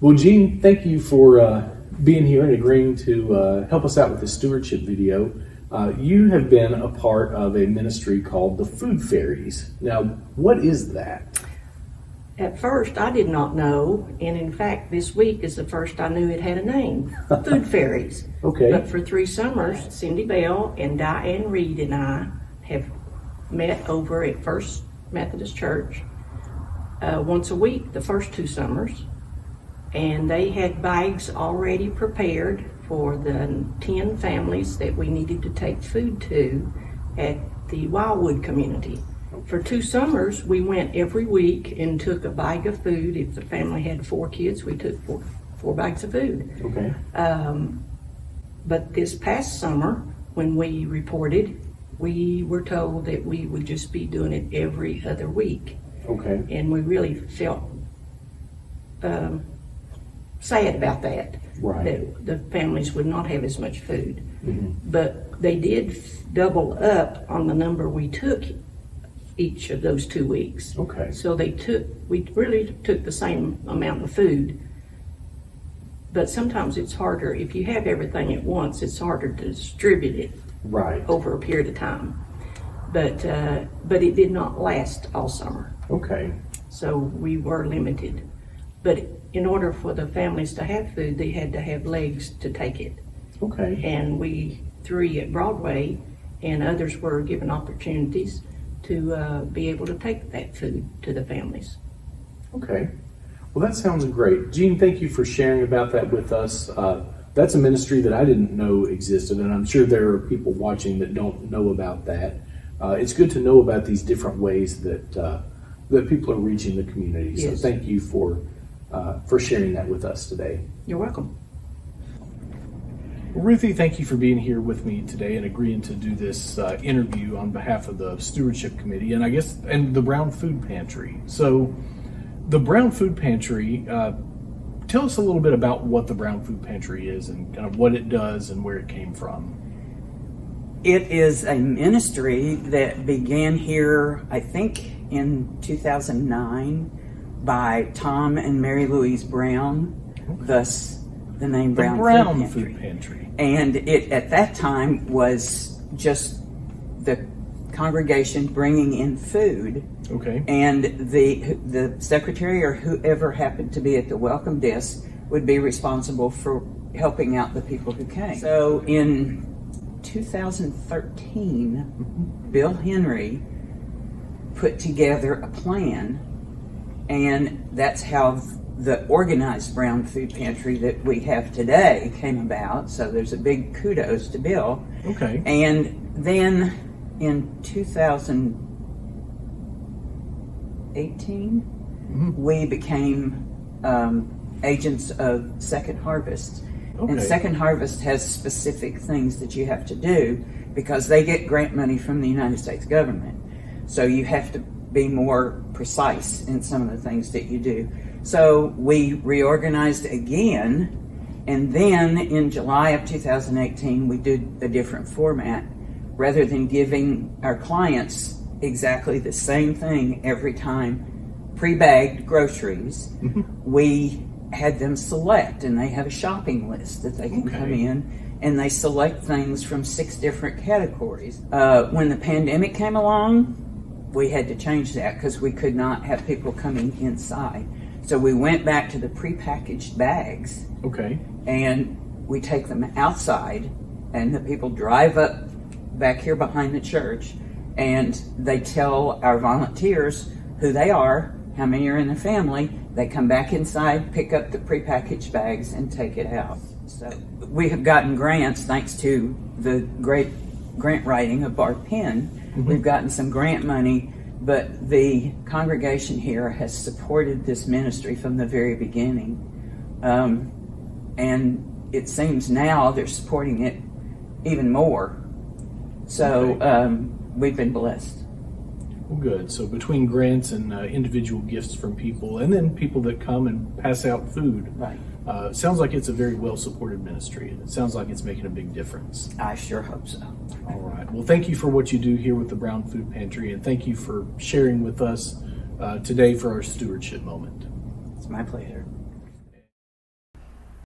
Well, Gene, thank you for being here and agreeing to help us out with the stewardship video. You have been a part of a ministry called the Food Fairies. Now, what is that? At first, I did not know, and in fact, this week is the first I knew it had a name, Food Fairies. Okay. But for 3 summers, Cindy Bell and Diane Reed and I have met over at First Methodist Church once a week, the first 2 summers. And they had bags already prepared for the 10 families that we needed to take food to at the Wildwood community. For 2 summers, we went every week and took a bag of food. If the family had 4 kids, we took four bags of food. Okay. But this past summer, when we reported, we were told that we would just be doing it every other week. Okay. And we really felt sad about that. Right. That the families would not have as much food. Mm-hmm. But they did double up on the number we took each of those 2 weeks. Okay. So we really took the same amount of food. But sometimes it's harder, if you have everything at once, it's harder to distribute it Right. over a period of time. But it did not last all summer. Okay. So we were limited. But in order for the families to have food, they had to have legs to take it. Okay. And we 3 at Broadway and others were given opportunities to be able to take that food to the families. Okay. Well, that sounds great. Gene, thank you for sharing about that with us. That's a ministry that I didn't know existed, and I'm sure there are people watching that don't know about that. It's good to know about these different ways that that people are reaching the community. Yes. So thank you for sharing that with us today. You're welcome. Well, Ruthie, thank you for being here with me today and agreeing to do this interview on behalf of the Stewardship Committee and the Brown Food Pantry. So the Brown Food Pantry, tell us a little bit about what the Brown Food Pantry is and kind of what it does and where it came from. It is a ministry that began here, I think, in 2009 by Tom and Mary Louise Brown, thus the name Brown, Food Pantry. And it, at that time, was just the congregation bringing in food. Okay. And the secretary or whoever happened to be at the welcome desk would be responsible for helping out the people who came. So in 2013, Bill Henry put together a plan, and that's how the organized Brown Food Pantry that we have today came about. So there's a big kudos to Bill. Okay. And then in 2018, we became agents of Second Harvest. Okay. And Second Harvest has specific things that you have to do because they get grant money from the United States government. So you have to be more precise in some of the things that you do. So we reorganized again, and then in July of 2018, we did a different format. Rather than giving our clients exactly the same thing every time, pre-bagged groceries, we had them select, and they have a shopping list that they can come in, and they select things from 6 different categories. When the pandemic came along, we had to change that because we could not have people coming inside. So we went back to the prepackaged bags. Okay. And we take them outside, and the people drive up back here behind the church, and they tell our volunteers who they are, how many are in the family. They come back inside, pick up the prepackaged bags, and take it out. So we have gotten grants thanks to the great grant writing of Barb Penn. We've gotten some grant money, but the congregation here has supported this ministry from the very beginning. And it seems now they're supporting it even more. So we've been blessed. Well, good. So between grants and individual gifts from people, and then people that come and pass out food, Right. Sounds like it's a very well-supported ministry, and it sounds like it's making a big difference. I sure hope so. All right. Well, thank you for what you do here with the Brown Food Pantry, and thank you for sharing with us today for our stewardship moment. It's my pleasure.